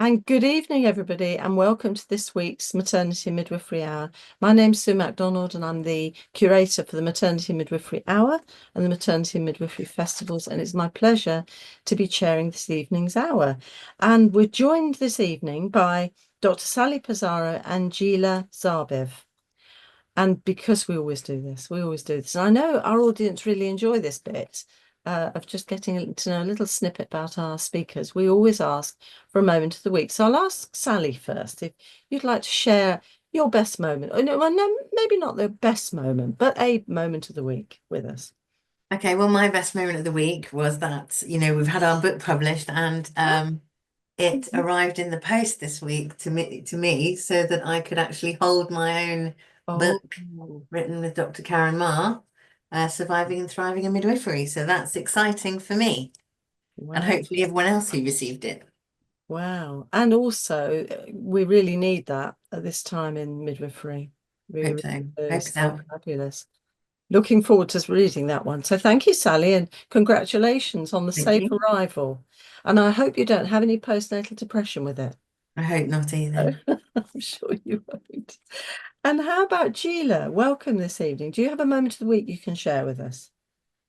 And good evening, everybody, and welcome to this week's Maternity Midwifery Hour. My name's Sue Macdonald, and I'm the curator for the Maternity Midwifery Hour and the Maternity Midwifery Festivals, and it's my pleasure to be chairing this evening's hour. And we're joined this evening by Dr Sally Pezaro and Gila Zarbiv. And because we always do this, and I know our audience really enjoy this bit, of just getting to know a little snippet about our speakers. We always ask for a moment of the week. So I'll ask Sally first if you'd like to share your best moment. Oh, no, well, no, maybe not the best moment, but a moment of the week with us. Okay, well, my best moment of the week was that, we've had our book published and it arrived in the post this week to me so that I could actually hold my own Oh, book written with Dr. Karen Marr, Surviving and Thriving in Midwifery. So that's exciting for me and wow. hopefully everyone else who received it. Wow. And also, we really need that at this time in midwifery. We Hope really so. do. Hope So so. fabulous. Looking forward to reading that one. So thank you, Sally, and congratulations on the Thank safe you. arrival. And I hope you don't have any postnatal depression with it. I hope not either. I'm sure you won't. And how about Gila? Welcome this evening. Do you have a moment of the week you can share with us?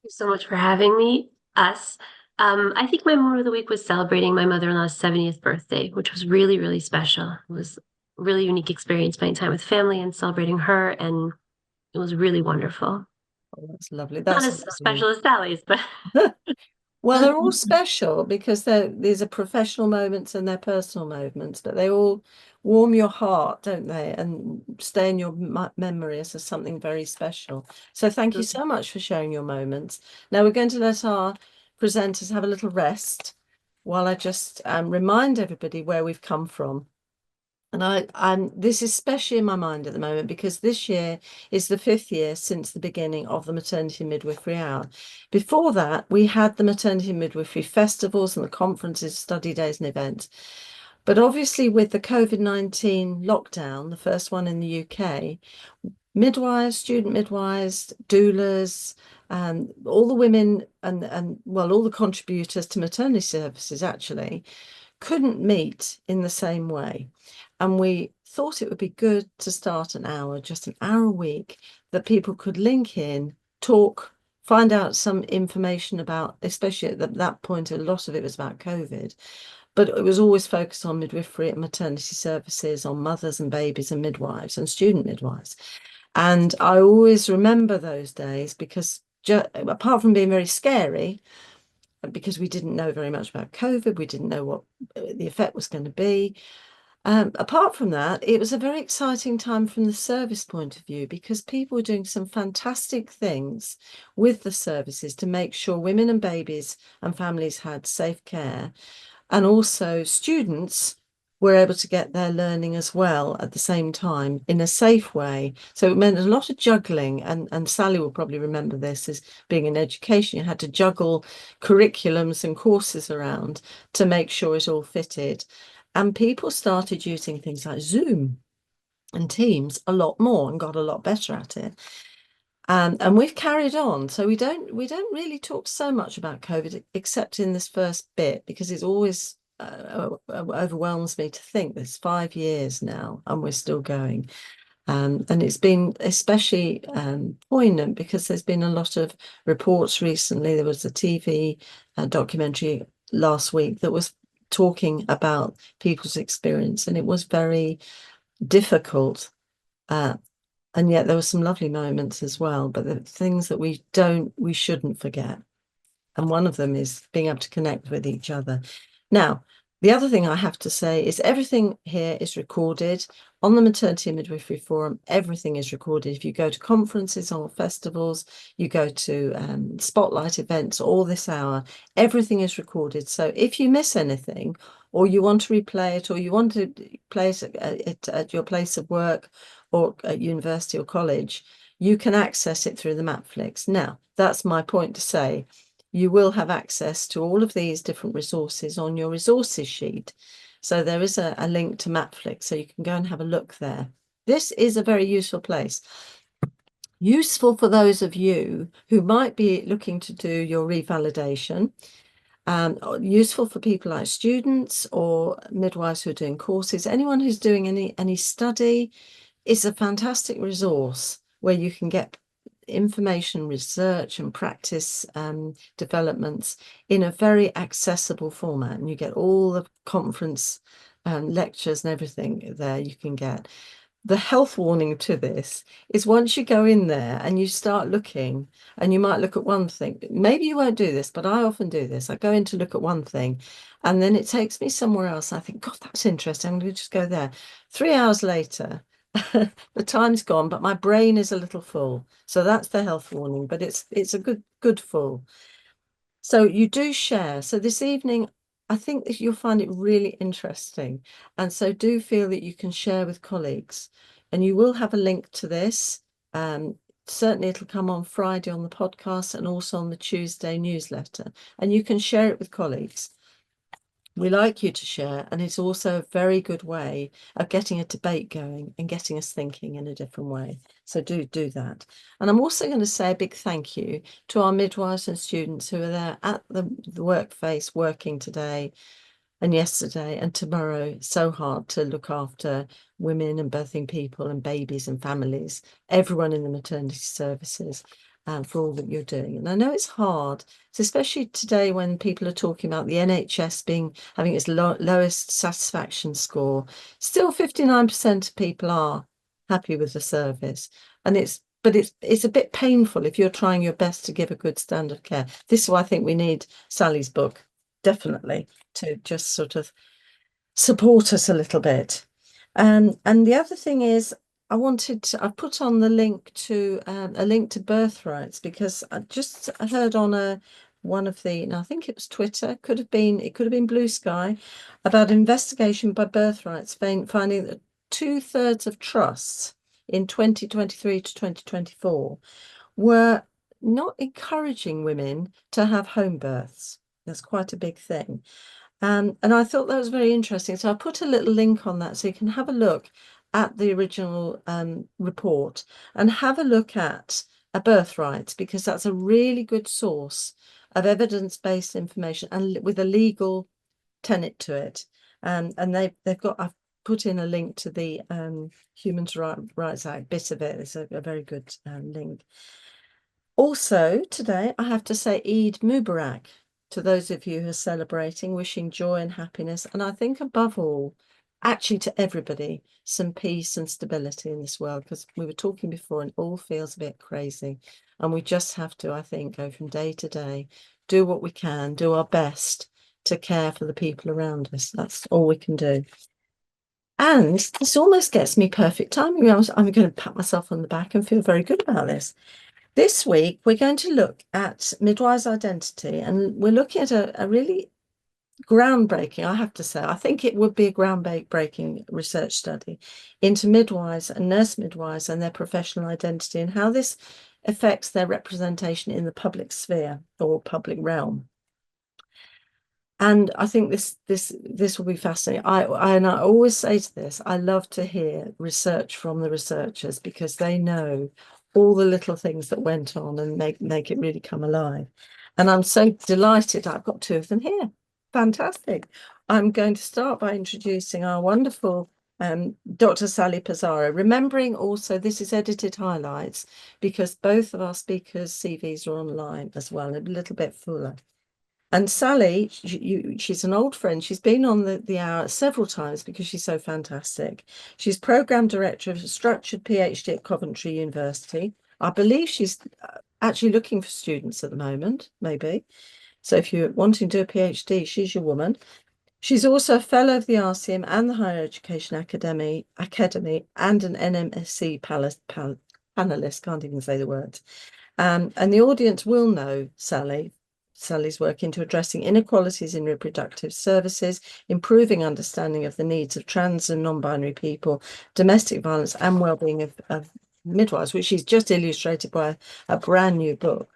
You so much for having us. I think my moment of the week was celebrating my mother-in-law's 70th birthday, which was really, really special. It was a really unique experience spending time with family and celebrating her, and it was really wonderful. Oh, that's lovely. Not That's as lovely. special as Sally's, but Well, they're all special because these are professional moments and they're personal moments, but they all warm your heart, don't they? And stay in your memory as something very special. So thank you so much for sharing your moments. Now we're going to let our presenters have a little rest while I just remind everybody where we've come from. And this is especially in my mind at the moment because this year is the 5th year since the beginning of the Maternity Midwifery Hour. Before that, we had the Maternity Midwifery festivals and the conferences, study days and events. But obviously with the COVID-19 lockdown, the first one in the UK, midwives, student midwives, doulas, all the women and well, all the contributors to maternity services actually couldn't meet in the same way. And we thought it would be good to start just an hour a week, that people could link in, talk, find out some information about, especially at that point, a lot of it was about COVID, but it was always focused on midwifery and maternity services, on mothers and babies and midwives and student midwives. And I always remember those days because apart from being very scary, because we didn't know very much about COVID, we didn't know what the effect was going to be. Apart from that, it was a very exciting time from the service point of view because people were doing some fantastic things with the services to make sure women and babies and families had safe care. And also students were able to get their learning as well at the same time in a safe way. So it meant a lot of juggling, and Sally will probably remember this as being in education. You had to juggle curriculums and courses around to make sure it all fitted. And people started using things like Zoom and Teams a lot more and got a lot better at it. And we've carried on. So we don't really talk so much about COVID except in this first bit because it's always overwhelms me to think there's 5 years now and we're still going. And it's been especially poignant because there's been a lot of reports recently. There was a TV documentary last week that was talking about people's experience, and it was very difficult. And yet there were some lovely moments as well, but the things that we shouldn't forget. And one of them is being able to connect with each other. Now, the other thing I have to say is everything here is recorded on the Maternity and Midwifery Forum. Everything is recorded. If you go to conferences or festivals, you go to spotlight events, all this hour, everything is recorded. So if you miss anything, or you want to replay it, or you want to play it at your place of work or at university or college, you can access it through the Mapflix. Now, that's my point to say. You will have access to all of these different resources on your resources sheet. So there is a link to Mapflix, so you can go and have a look there. This is a very useful place. Useful for those of you who might be looking to do your revalidation. Useful for people like students or midwives who are doing courses. Anyone who's doing any study is a fantastic resource where you can get information, research and practice developments in a very accessible format. And you get all the conference lectures and everything there you can get. The health warning to this is once you go in there and you start looking, and you might look at one thing, maybe you won't do this, but I often do this. I go in to look at one thing and then it takes me somewhere else. I think, God, that's interesting. I'm going to just go there. 3 hours later, the time's gone, but my brain is a little full. So that's the health warning, but it's a good full. So you do share. So this evening, I think that you'll find it really interesting. And so do feel that you can share with colleagues. And you will have a link to this. Certainly it'll come on Friday on the podcast and also on the Tuesday newsletter. And you can share it with colleagues. We like you to share, and it's also a very good way of getting a debate going and getting us thinking in a different way. So do that. And I'm also going to say a big thank you to our midwives and students who are there at the workplace working today and yesterday and tomorrow so hard to look after women and birthing people and babies and families, everyone in the maternity services. For all that you're doing. And I know it's hard, especially today when people are talking about the NHS having its lowest satisfaction score. Still 59% of people are happy with the service. And it's a bit painful if you're trying your best to give a good standard of care. This is why I think we need Sally's book, definitely, to just sort of support us a little bit. And the other thing is, I put on the link to a link to birthrights, because I just heard on one of the, and I think it was Twitter, it could have been Blue Sky, about investigation by birthrights finding that 2/3 of trusts in 2023 to 2024 were not encouraging women to have home births. That's quite a big thing. And I thought that was very interesting. So I put a little link on that so you can have a look at the original report and have a look at a birthright, because that's a really good source of evidence-based information and with a legal tenet to it. And I've put in a link to the Human Rights Act bit of it. It's a very good link. Also, today I have to say Eid Mubarak to those of you who are celebrating, wishing joy and happiness. And I think above all, actually to everybody, some peace and stability in this world, because we were talking before and it all feels a bit crazy. And we just have to, I think, go from day to day, do what we can, do our best to care for the people around us. That's all we can do. And this almost gets me perfect timing. I'm going to pat myself on the back and feel very good about this. This week, we're going to look at midwives' identity, and we're looking at a really groundbreaking, I have to say. I think it would be a groundbreaking research study into midwives and nurse midwives and their professional identity and how this affects their representation in the public sphere or public realm. And I think this will be fascinating. I always say to this, I love to hear research from the researchers, because they know all the little things that went on and make it really come alive. And I'm so delighted I've got two of them here. Fantastic. I'm going to start by introducing our wonderful Dr. Sally Pezaro, remembering also this is edited highlights, because both of our speakers' CVs are online as well, a little bit fuller. And Sally, she's an old friend. She's been on the hour several times because she's so fantastic. She's Programme Director of a structured PhD at Coventry University. I believe she's actually looking for students at the moment, maybe. So if you're wanting to do a PhD, she's your woman. She's also a fellow of the RCM and the Higher Education Academy and an NMSC panelist, can't even say the words. And the audience will know Sally's work into addressing inequalities in reproductive services, improving understanding of the needs of trans and non-binary people, domestic violence and well-being of midwives, which she's just illustrated by a brand new book.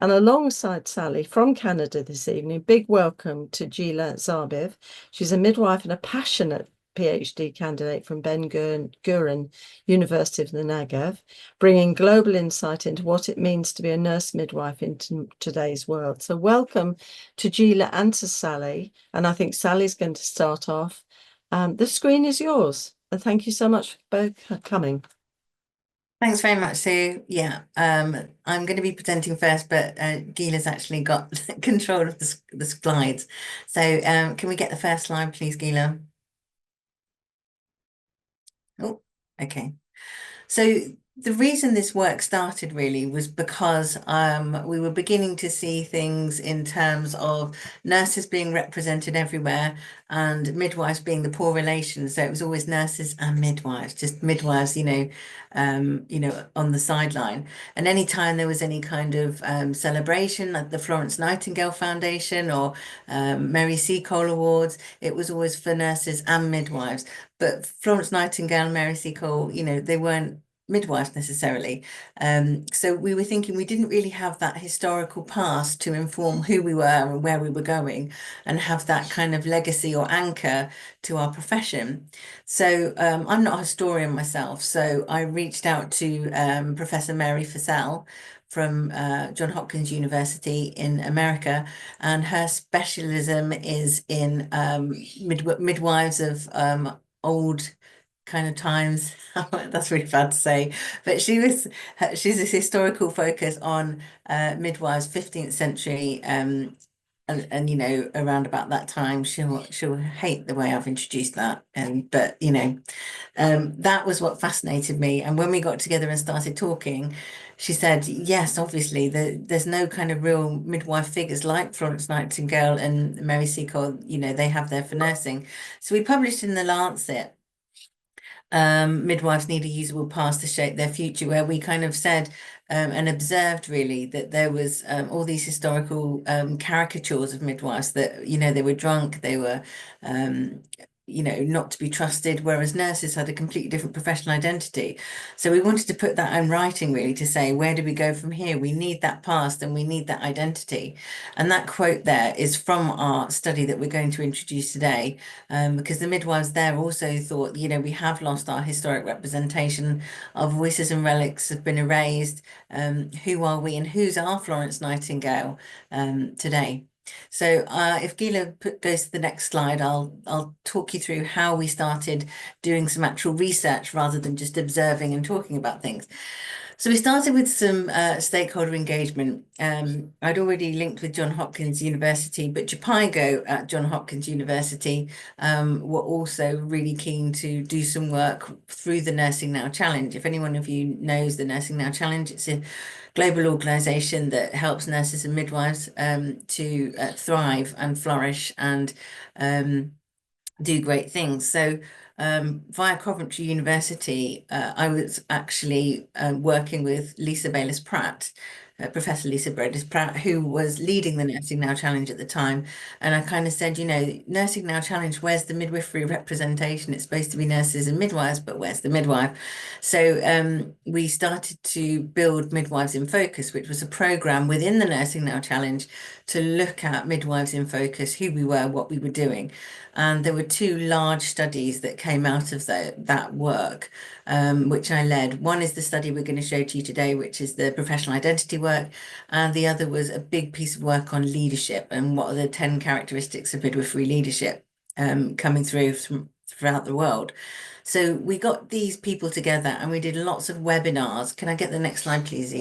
And alongside Sally from Canada this evening, big welcome to Gila Zarbiv. She's a midwife and a passionate PhD candidate from Ben Gurion University of the Negev, bringing global insight into what it means to be a nurse midwife in today's world. So welcome to Gila and to Sally. And I think Sally's going to start off. The screen is yours. And thank you so much for both coming. Thanks very much, Sue. Yeah, I'm going to be presenting first, but Gila's actually got control of the slides. So can we get the first slide, please, Gila? Oh, okay. So the reason this work started really was because we were beginning to see things in terms of nurses being represented everywhere and midwives being the poor relations. So it was always nurses and midwives, just midwives, you know, on the sideline. And anytime there was any kind of celebration, like the Florence Nightingale Foundation or Mary Seacole Awards, it was always for nurses and midwives. But Florence Nightingale and Mary Seacole, you know, they weren't midwives necessarily. So we were thinking we didn't really have that historical past to inform who we were and where we were going and have that kind of legacy or anchor to our profession. So I'm not a historian myself, so I reached out to Professor Mary Fussell from Johns Hopkins University in America, and her specialism is in midwives of old kind of times. That's really bad to say, but she's this historical focus on midwives 15th century and you know, around about that time. She'll hate the way I've introduced that, but you know, that was what fascinated me. And when we got together and started talking, she said, yes, obviously there's no kind of real midwife figures like Florence Nightingale and Mary Seacole, you know, they have there for nursing. So we published in the Lancet Midwives Need a Usable Past to Shape Their Future, where we kind of said and observed really that there was all these historical caricatures of midwives that, you know, they were drunk, they were you know, not to be trusted, whereas nurses had a completely different professional identity. So we wanted to put that in writing really to say, where do we go from here? We need that past and we need that identity. And that quote there is from our study that we're going to introduce today, because the midwives there also thought, you know, we have lost our historic representation, our voices and relics have been erased. Who are we and who's our Florence Nightingale today? So if Gila goes to the next slide, I'll talk you through how we started doing some actual research rather than just observing and talking about things. So we started with some stakeholder engagement. I'd already linked with Johns Hopkins University, but Japaigo at Johns Hopkins University were also really keen to do some work through the Nursing Now Challenge. If anyone of you knows the Nursing Now Challenge, it's a global organization that helps nurses and midwives to thrive and flourish and do great things. So via Coventry University, I was actually working with Lisa Bayliss-Pratt, Professor Lisa Bayliss-Pratt, who was leading the Nursing Now Challenge at the time. And I kind of said, you know, Nursing Now Challenge, where's the midwifery representation? It's supposed to be nurses and midwives, but where's the midwife? So we started to build Midwives in Focus, which was a program within the Nursing Now Challenge to look at midwives in focus, who we were, what we were doing. And there were two large studies that came out of that work, which I led. One is the study we're going to show to you today, which is the professional identity work. And the other was a big piece of work on leadership and what are the 10 characteristics of midwifery leadership coming through throughout the world. So we got these people together and we did lots of webinars. Can I get the next slide, please,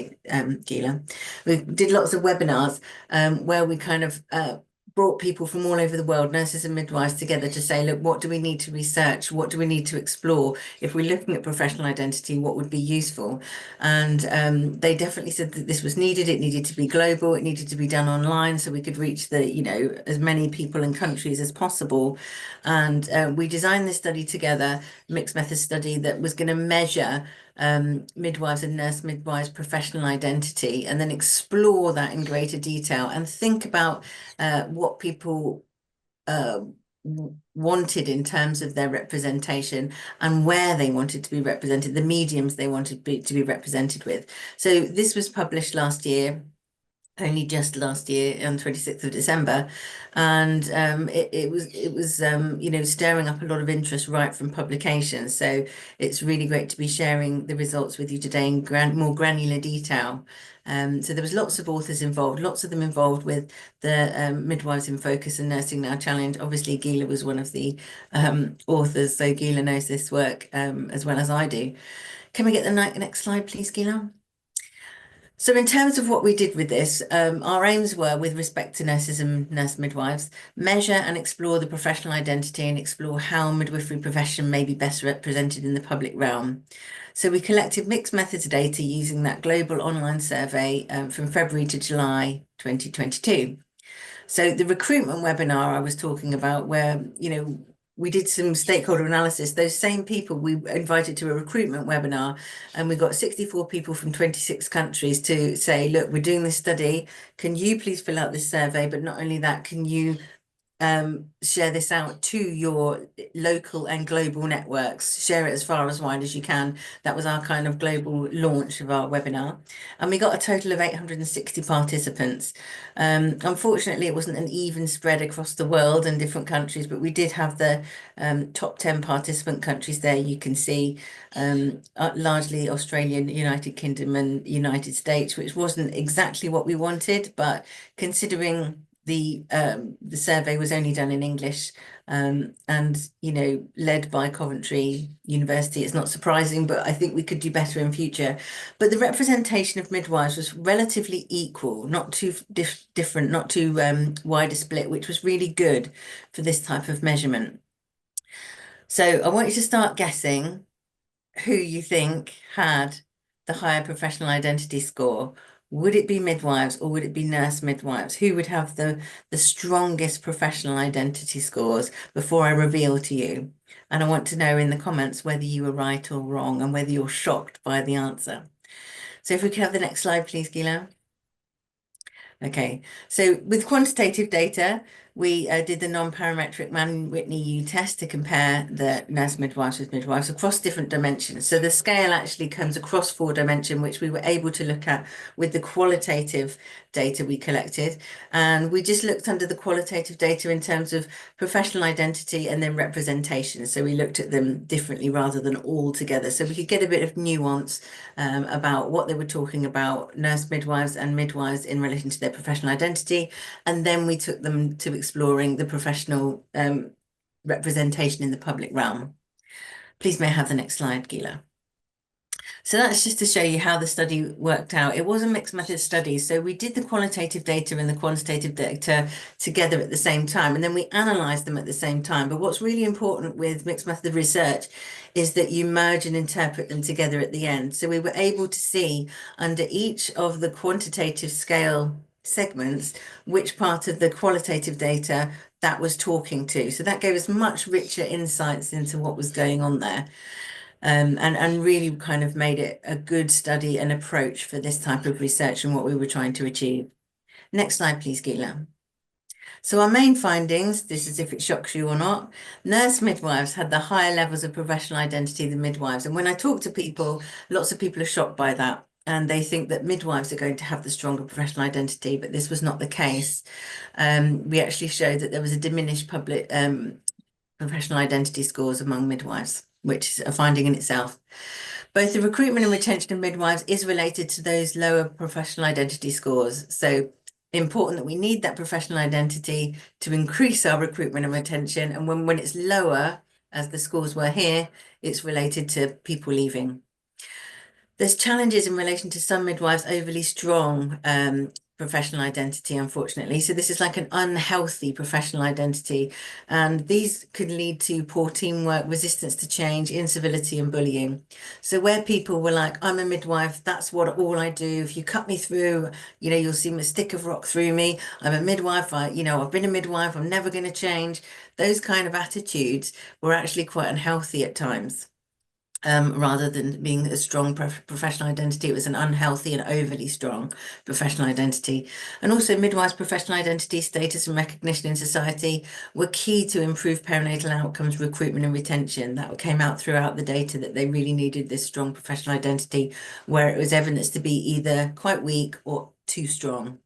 Gila? We did lots of webinars where we kind of brought people from all over the world, nurses and midwives, together to say, look, what do we need to research? What do we need to explore? If we're looking at professional identity, what would be useful? And they definitely said that this was needed. It needed to be global. It needed to be done online so we could reach the, you know, as many people and countries as possible. And we designed this study together, mixed method study, that was going to measure midwives and nurse midwives professional identity and then explore that in greater detail and think about what people wanted in terms of their representation and where they wanted to be represented, the mediums they wanted to be represented with. So this was published last year. only just last year on 26th of December, and it was you know, stirring up a lot of interest right from publication. So it's really great to be sharing the results with you today in more granular detail. So there was lots of authors involved, lots of them involved with the Midwives in Focus and Nursing Now Challenge. Obviously, Gila was one of the authors, so Gila knows this work as well as I do. Can we get the next slide, please, Gila? So in terms of what we did with this, our aims were, with respect to nurses and nurse midwives, measure and explore the professional identity and explore how midwifery profession may be best represented in the public realm. So we collected mixed methods data using that global online survey from February to July 2022. So the recruitment webinar I was talking about, where, you know, we did some stakeholder analysis, those same people we invited to a recruitment webinar, and we got 64 people from 26 countries to say, look, we're doing this study. Can you please fill out this survey? But not only that, can you share this out to your local and global networks, share it as far as wide as you can. That was our kind of global launch of our webinar. And we got a total of 860 participants. Unfortunately, it wasn't an even spread across the world and different countries, but we did have the top 10 participant countries there. You can see largely Australian, United Kingdom and United States, which wasn't exactly what we wanted, but considering the survey was only done in English and, you know, led by Coventry University. It's not surprising, but I think we could do better in future. But the representation of midwives was relatively equal, not too different, not too wide a split, which was really good for this type of measurement. So I want you to start guessing who you think had the higher professional identity score. Would it be midwives or would it be nurse midwives? Who would have the strongest professional identity scores before I reveal to you? And I want to know in the comments whether you were right or wrong and whether you're shocked by the answer. So if we could have the next slide, please, Gila. Okay, so with quantitative data, we did the non-parametric Mann-Whitney U test to compare the nurse midwives with midwives across different dimensions. So the scale actually comes across 4 dimensions, which we were able to look at with the qualitative data we collected. And we just looked under the qualitative data in terms of professional identity and then representation. So we looked at them differently rather than all together. So we could get a bit of nuance about what they were talking about, nurse midwives and midwives in relation to their professional identity. And then we took them to exploring the professional representation in the public realm. Please may I have the next slide, Gila. So that's just to show you how the study worked out. It was a mixed method study. So we did the qualitative data and the quantitative data together at the same time, and then we analysed them at the same time. But what's really important with mixed method research is that you merge and interpret them together at the end. So we were able to see under each of the quantitative scale segments which part of the qualitative data that was talking to. So that gave us much richer insights into what was going on there. And really kind of made it a good study and approach for this type of research and what we were trying to achieve. Next slide, please, Gila. So our main findings, this is if it shocks you or not, nurse midwives had the higher levels of professional identity than midwives. And when I talk to people, lots of people are shocked by that. And they think that midwives are going to have the stronger professional identity, but this was not the case. We actually showed that there was a diminished public professional identity scores among midwives, which is a finding in itself. Both the recruitment and retention of midwives is related to those lower professional identity scores. So important that we need that professional identity to increase our recruitment and retention. And when it's lower, as the scores were here, it's related to people leaving. There's challenges in relation to some midwives overly strong professional identity, unfortunately. So this is like an unhealthy professional identity. And these could lead to poor teamwork, resistance to change, incivility and bullying. So where people were like, I'm a midwife, that's what all I do. If you cut me through, you know, you'll see a stick of rock through me. I'm a midwife, I've been a midwife, I'm never going to change. Those kind of attitudes were actually quite unhealthy at times. Rather than being a strong professional identity, it was an unhealthy and overly strong professional identity. And also midwives' professional identity, status and recognition in society were key to improve perinatal outcomes, recruitment and retention. That came out throughout the data that they really needed this strong professional identity, where it was evidenced to be either quite weak or too strong.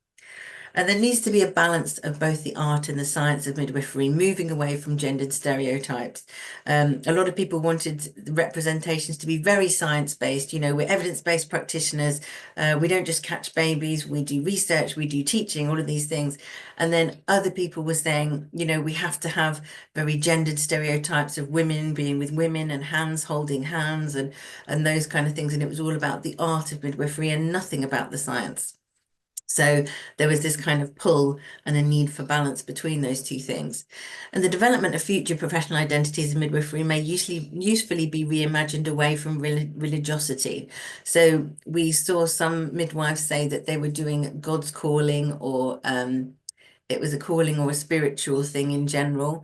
And there needs to be a balance of both the art and the science of midwifery, moving away from gendered stereotypes. A lot of people wanted the representations to be very science-based. You know, we're evidence-based practitioners. We don't just catch babies, we do research, we do teaching, all of these things. And then other people were saying, you know, we have to have very gendered stereotypes of women being with women and hands holding hands and those kind of things. And it was all about the art of midwifery and nothing about the science. So there was this kind of pull and a need for balance between those two things. And the development of future professional identities in midwifery may usefully be reimagined away from religiosity. So we saw some midwives say that they were doing God's calling, or it was a calling or a spiritual thing in general,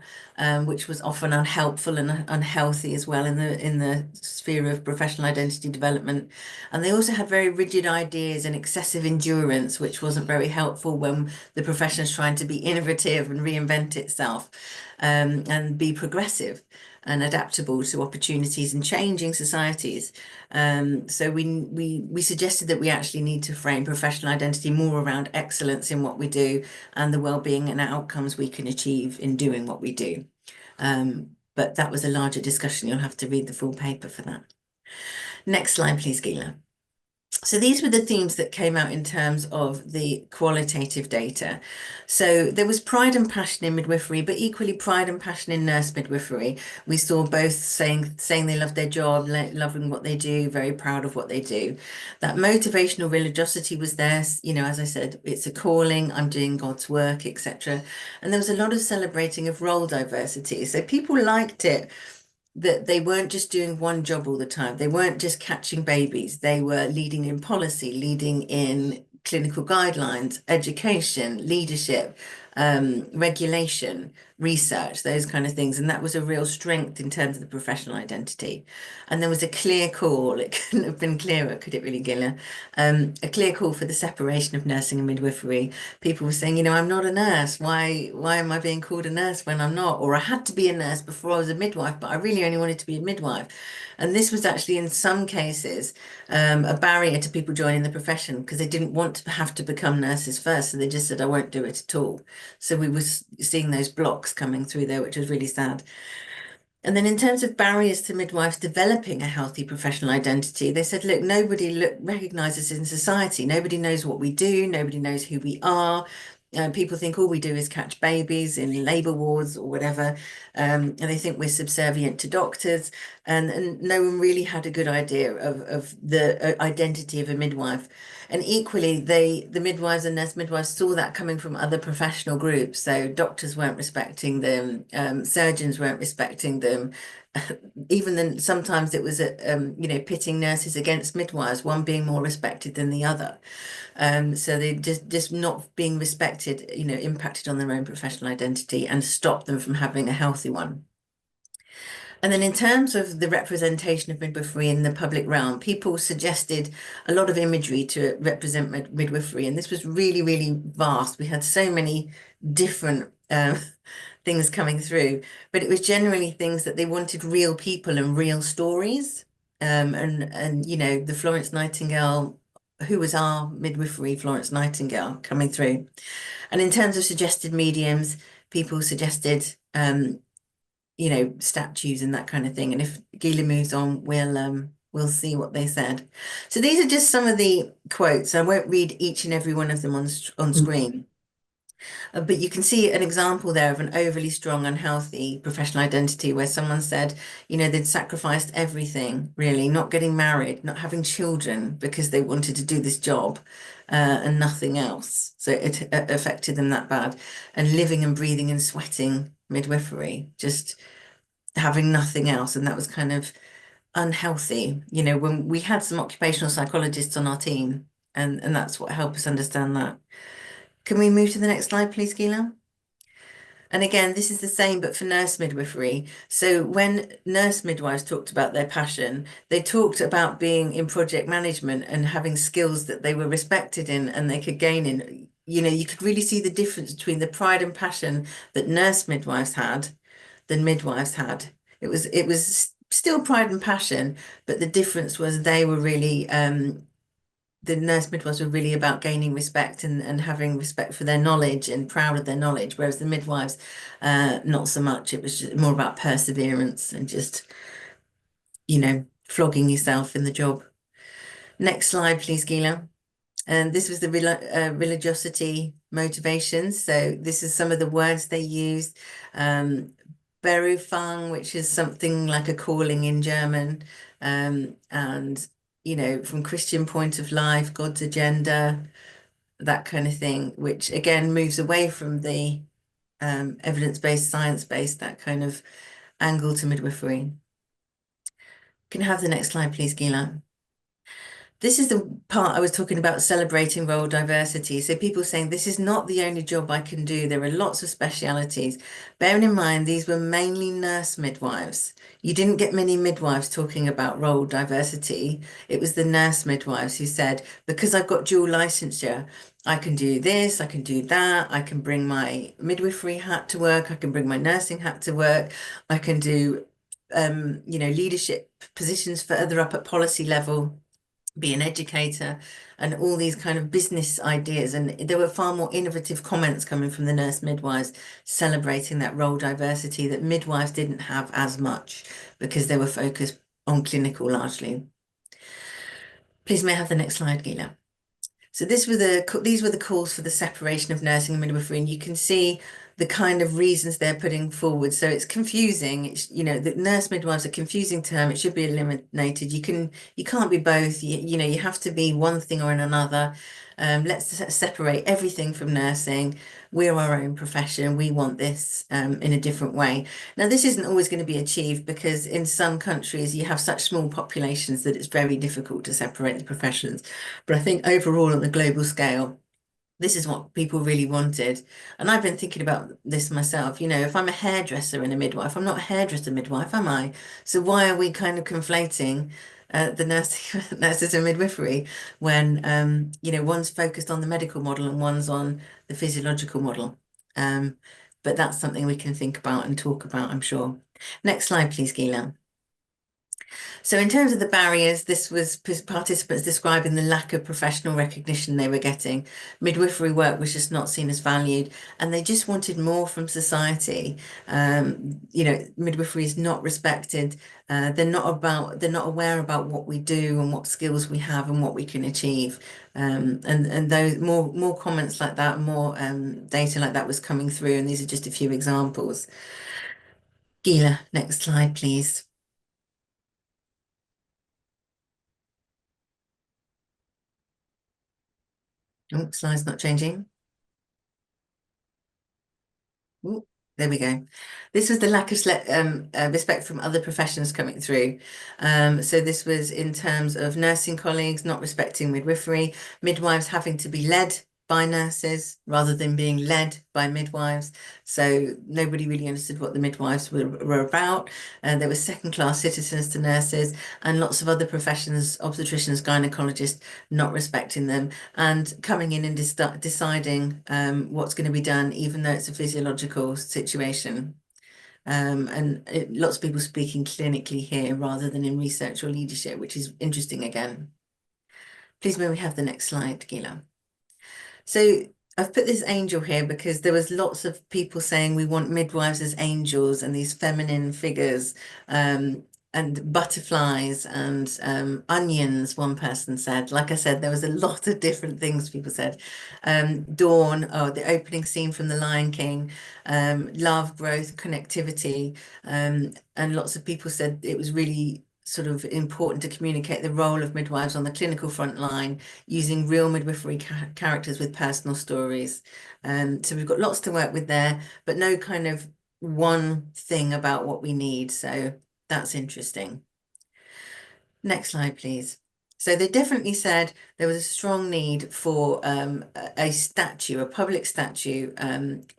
which was often unhelpful and unhealthy as well in the sphere of professional identity development. And they also had very rigid ideas and excessive endurance, which wasn't very helpful when the profession is trying to be innovative and reinvent itself, and be progressive and adaptable to opportunities and changing societies. So we suggested that we actually need to frame professional identity more around excellence in what we do and the well-being and outcomes we can achieve in doing what we do. But that was a larger discussion. You'll have to read the full paper for that. Next slide, please, Gila. So these were the themes that came out in terms of the qualitative data. So there was pride and passion in midwifery, but equally pride and passion in nurse midwifery. We saw both saying they love their job, loving what they do, very proud of what they do. That motivational religiosity was there. You know, as I said, it's a calling, I'm doing God's work, etc. And there was a lot of celebrating of role diversity. So people liked it, that they weren't just doing one job all the time. They weren't just catching babies. They were leading in policy, leading in clinical guidelines, education, leadership, regulation, research, those kind of things. And that was a real strength in terms of the professional identity. And there was a clear call, it couldn't have been clearer, could it really, Gila? A clear call for the separation of nursing and midwifery. People were saying, you know, I'm not a nurse. Why am I being called a nurse when I'm not? Or I had to be a nurse before I was a midwife, but I really only wanted to be a midwife. And this was actually, in some cases, a barrier to people joining the profession because they didn't want to have to become nurses first. So they just said, I won't do it at all. So we were seeing those blocks coming through there, which was really sad. And then in terms of barriers to midwives developing a healthy professional identity, they said, look, nobody recognizes us in society. Nobody knows what we do. Nobody knows who we are. People think all we do is catch babies in labour wards or whatever, and they think we're subservient to doctors, and no one really had a good idea of the identity of a midwife. And equally, the midwives and nurse midwives saw that coming from other professional groups. So doctors weren't respecting them, surgeons weren't respecting them. Even then, sometimes it was you know, pitting nurses against midwives, one being more respected than the other. So they just not being respected, you know, impacted on their own professional identity and stopped them from having a healthy one. And then in terms of the representation of midwifery in the public realm, people suggested a lot of imagery to represent midwifery. And this was really, really vast. We had so many different things coming through, but it was generally things that they wanted real people and real stories. And you know, the Florence Nightingale, who was our midwifery Florence Nightingale, coming through. And in terms of suggested mediums, people suggested you know, statues and that kind of thing. And if Gila moves on, we'll see what they said. So these are just some of the quotes. I won't read each and every one of them on screen. But you can see an example there of an overly strong, unhealthy professional identity where someone said, you know, they'd sacrificed everything, really, not getting married, not having children because they wanted to do this job and nothing else. So it affected them that bad. And living and breathing and sweating midwifery, just having nothing else. And that was kind of unhealthy. You know, when we had some occupational psychologists on our team, and that's what helped us understand that. Can we move to the next slide, please, Gila? And again, this is the same, but for nurse midwifery. So when nurse midwives talked about their passion, they talked about being in project management and having skills that they were respected in and they could gain in. You know, you could really see the difference between the pride and passion that nurse midwives had than midwives had. It was still pride and passion, but the difference was they were really the nurse midwives were really about gaining respect and having respect for their knowledge and proud of their knowledge, whereas the midwives, not so much. It was just more about perseverance and just, you know, flogging yourself in the job. Next slide, please, Gila. And this was the religiosity motivations. So this is some of the words they used. Berufung, which is something like a calling in German. And, you know, from Christian point of life, God's agenda, that kind of thing, which again moves away from the evidence-based, science-based, that kind of angle to midwifery. Can I have the next slide, please, Gila? This is the part I was talking about, celebrating role diversity. So people saying this is not the only job I can do. There are lots of specialities. Bearing in mind, these were mainly nurse midwives. You didn't get many midwives talking about role diversity. It was the nurse midwives who said, because I've got dual licensure, I can do this, I can do that, I can bring my midwifery hat to work, I can bring my nursing hat to work, I can do, you know, leadership positions further up at policy level, be an educator, and all these kind of business ideas. And there were far more innovative comments coming from the nurse midwives celebrating that role diversity that midwives didn't have as much because they were focused on clinical largely. Please may I have the next slide, Gila? So these were the calls for the separation of nursing and midwifery, and you can see the kind of reasons they're putting forward. So it's confusing. It's, you know, the nurse midwives are a confusing term. It should be eliminated. You can't be both. You know, you have to be one thing or another. Let's separate everything from nursing. We're our own profession. We want this in a different way. Now, this isn't always going to be achieved because in some countries you have such small populations that it's very difficult to separate the professions. But I think overall on the global scale, this is what people really wanted. And I've been thinking about this myself. You know, if I'm a hairdresser and a midwife, I'm not a hairdresser midwife, am I? So why are we kind of conflating the nurses and midwifery when, you know, one's focused on the medical model and one's on the physiological model? But that's something we can think about and talk about, I'm sure. Next slide, please, Gila. So in terms of the barriers, this was participants describing the lack of professional recognition they were getting. Midwifery work was just not seen as valued, and they just wanted more from society. You know, midwifery is not respected. They're not aware about what we do and what skills we have and what we can achieve. And those more comments like that, more data like that was coming through, and these are just a few examples. Gila, next slide, please. Oh, slide's not changing. Ooh, there we go. This was the lack of respect from other professions coming through. So this was in terms of nursing colleagues not respecting midwifery, midwives having to be led by nurses rather than being led by midwives. So nobody really understood what the midwives were about. There were second-class citizens to nurses and lots of other professions, obstetricians, gynecologists, not respecting them and coming in and deciding what's going to be done, even though it's a physiological situation. Lots of people speaking clinically here rather than in research or leadership, which is interesting again. Please may we have the next slide, Gila. So I've put this angel here because there was lots of people saying we want midwives as angels and these feminine figures and butterflies and onions, one person said. Like I said, there was a lot of different things people said. Dawn, oh, the opening scene from The Lion King, love, growth, connectivity. And lots of people said it was really sort of important to communicate the role of midwives on the clinical front line using real midwifery characters with personal stories. So we've got lots to work with there, but no kind of one thing about what we need. So that's interesting. Next slide, please. So they definitely said there was a strong need for a statue, a public statue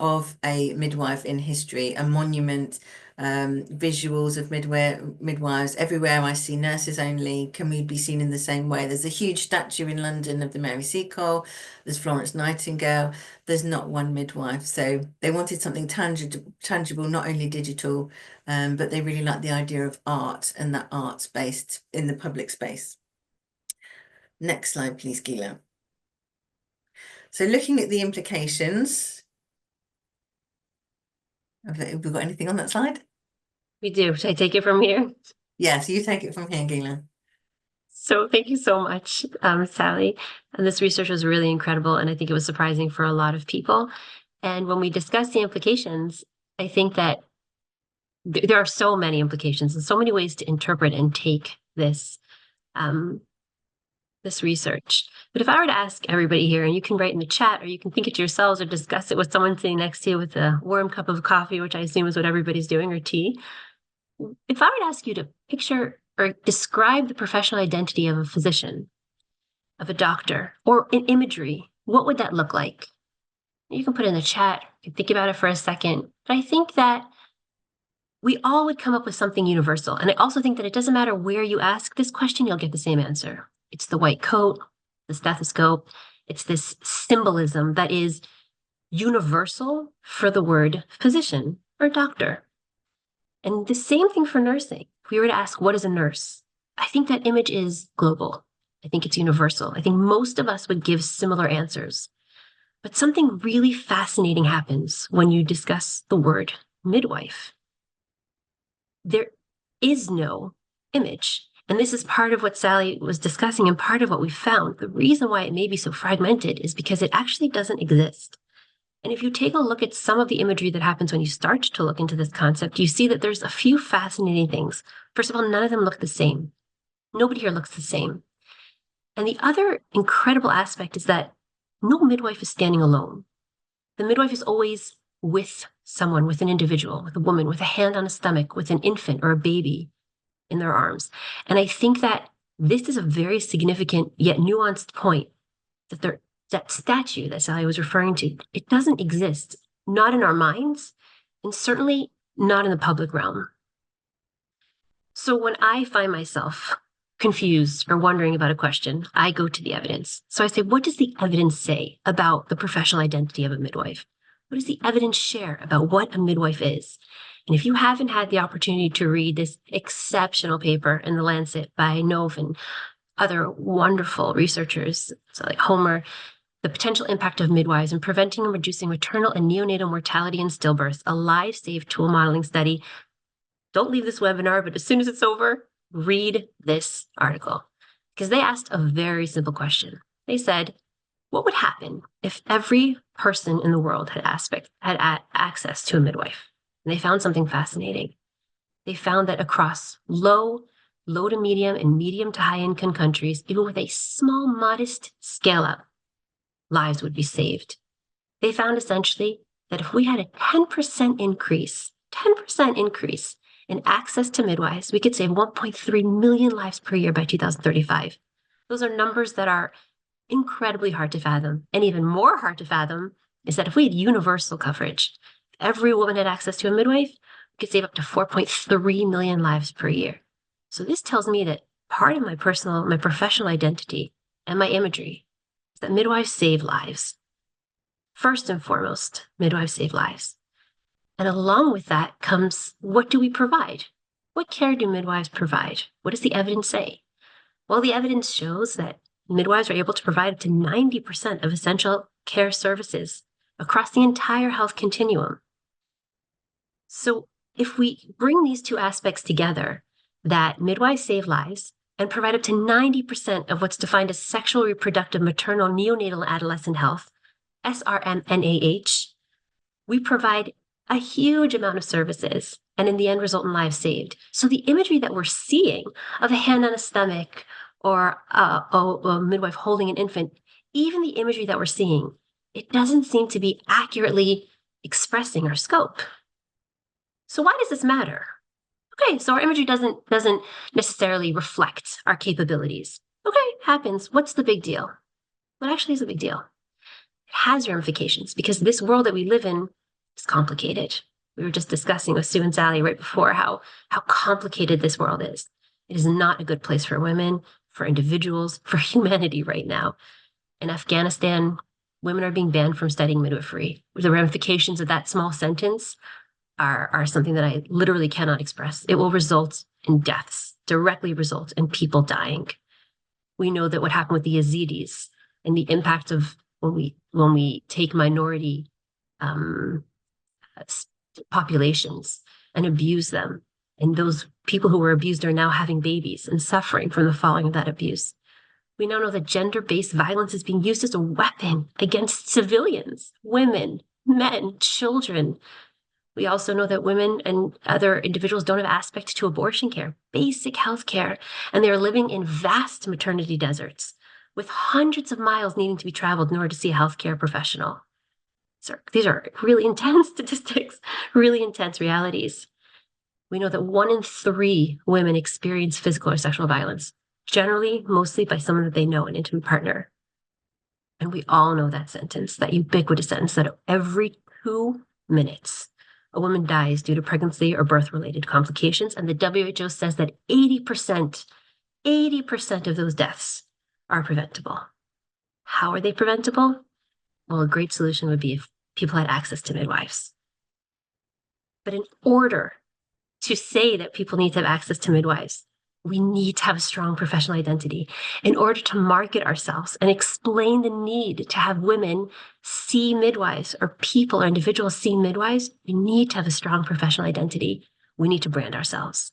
of a midwife in history, a monument, visuals of midwives. Everywhere I see nurses only, can we be seen in the same way? There's a huge statue in London of the Mary Seacole, there's Florence Nightingale, there's not one midwife. So they wanted something tangible, not only digital, but they really liked the idea of art and that art's based in the public space. Next slide, please, Gila. So looking at the implications, have we got anything on that slide? We do. Should I take it from here? Yes, you take it from here, Gila. So thank you so much, Sally. And this research was really incredible, and I think it was surprising for a lot of people. And when we discuss the implications, I think that there are so many implications and so many ways to interpret and take this this research. But if I were to ask everybody here, and you can write in the chat, or you can think it to yourselves, or discuss it with someone sitting next to you with a warm cup of coffee, which I assume is what everybody's doing, or tea. If I were to ask you to picture or describe the professional identity of a physician, of a doctor, or in imagery, what would that look like? You can put it in the chat, you can think about it for a second. But I think that we all would come up with something universal. And I also think that it doesn't matter where you ask this question, you'll get the same answer. It's the white coat, the stethoscope. It's this symbolism that is universal for the word physician or doctor. And the same thing for nursing. If we were to ask, what is a nurse? I think that image is global. I think it's universal. I think most of us would give similar answers. But something really fascinating happens when you discuss the word midwife. There is no image. And this is part of what Sally was discussing and part of what we found. The reason why it may be so fragmented is because it actually doesn't exist. And if you take a look at some of the imagery that happens when you start to look into this concept, you see that there's a few fascinating things. First of all, none of them look the same. Nobody here looks the same. And the other incredible aspect is that no midwife is standing alone. The midwife is always with someone, with an individual, with a woman, with a hand on a stomach, with an infant or a baby in their arms. And I think that this is a very significant yet nuanced point, that that statue that Sally was referring to, it doesn't exist, not in our minds, and certainly not in the public realm. So when I find myself confused or wondering about a question, I go to the evidence. So I say, what does the evidence say about the professional identity of a midwife? What does the evidence share about what a midwife is? And if you haven't had the opportunity to read this exceptional paper in The Lancet by Nove and other wonderful researchers, so like Homer, The Potential Impact of Midwives in Preventing and Reducing Maternal and Neonatal Mortality in Stillbirths, a live safe tool modeling study, don't leave this webinar, but as soon as it's over, read this article. Because they asked a very simple question. They said, what would happen if every person in the world had access to a midwife? And they found something fascinating. They found that across low to medium and medium to high income countries, even with a small, modest scale up, lives would be saved. They found essentially that if we had a 10% increase in access to midwives, we could save 1.3 million lives per year by 2035. Those are numbers that are incredibly hard to fathom. And even more hard to fathom is that if we had universal coverage, every woman had access to a midwife, we could save up to 4.3 million lives per year. So this tells me that part of my professional identity and my imagery is that midwives save lives. First and foremost, midwives save lives. And along with that comes, what do we provide? What care do midwives provide? What does the evidence say? Well, the evidence shows that midwives are able to provide up to 90% of essential care services across the entire health continuum. So if we bring these two aspects together, that midwives save lives and provide up to 90% of what's defined as sexual, reproductive, maternal, neonatal, and adolescent health, SRMNAH, we provide a huge amount of services and in the end result in lives saved. So the imagery that we're seeing of a hand on a stomach or a midwife holding an infant, even the imagery that we're seeing, it doesn't seem to be accurately expressing our scope. So why does this matter? Okay, so our imagery doesn't necessarily reflect our capabilities. Okay, happens. What's the big deal? What actually is a big deal? It has ramifications because this world that we live in is complicated. We were just discussing with Sue and Sally right before how complicated this world is. It is not a good place for women, for individuals, for humanity right now. In Afghanistan, women are being banned from studying midwifery. The ramifications of that small sentence are something that I literally cannot express. It will result in deaths, directly result in people dying. We know that what happened with the Yazidis and the impact of when we take minority populations and abuse them. And those people who were abused are now having babies and suffering from the fallout of that abuse. We now know that gender-based violence is being used as a weapon against civilians, women, men, children. We also know that women and other individuals don't have access to abortion care, basic health care, and they are living in vast maternity deserts with hundreds of miles needing to be traveled in order to see a healthcare professional. These are really intense statistics, really intense realities. We know that 1 in 3 women experience physical or sexual violence, generally, mostly by someone that they know, an intimate partner. And we all know that sentence, that ubiquitous sentence that every 2 minutes, a woman dies due to pregnancy or birth-related complications. And the WHO says that 80% of those deaths are preventable. How are they preventable? Well, a great solution would be if people had access to midwives. But in order to say that people need to have access to midwives, we need to have a strong professional identity. In order to market ourselves and explain the need to have women see midwives or people or individuals see midwives, we need to have a strong professional identity. We need to brand ourselves.